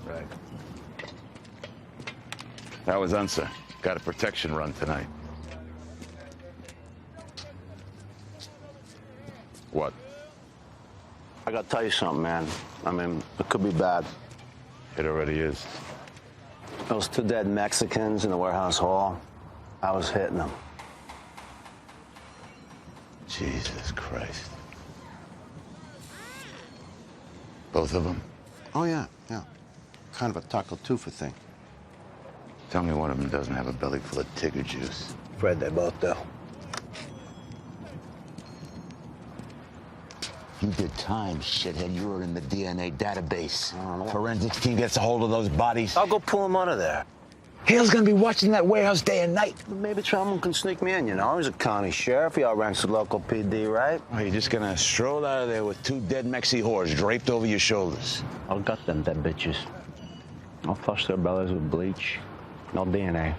Right. That was Unsa. Got a protection run tonight. What? I gotta tell you something, man. I mean, it could be bad. It already is. Those 2 dead Mexicans in the warehouse hall, I was hitting them. Jesus Christ. Both of them? Oh, yeah. Kind of a taco tufa thing. Tell me one of them doesn't have a belly full of Tigger juice. Fred, they both do. You did time, shithead. You were in the DNA database. Forensics team gets a hold of those bodies. I'll go pull them out of there. Hale's gonna be watching that warehouse day and night. Maybe someone can sneak me in, you know? He's a county sheriff. He outranks the local PD, right? Oh, you're just gonna stroll out of there with 2 dead Mexi whores draped over your shoulders. I'll gut them dead bitches. I'll flush their bellies with bleach. No DNA.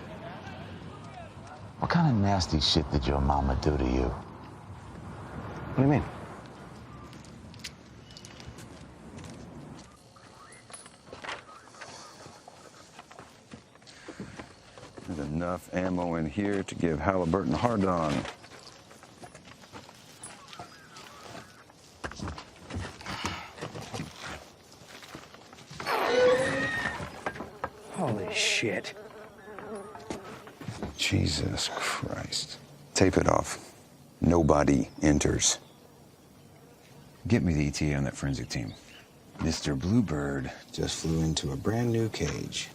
What kind of nasty shit did your mama do to you? What do you mean? There's enough ammo in here to give Halliburton a hard-on. Holy shit. Jesus Christ. Tape it off. Nobody enters. Get me the ETA on that forensic team. Mr. Bluebird just flew into a brand new cage.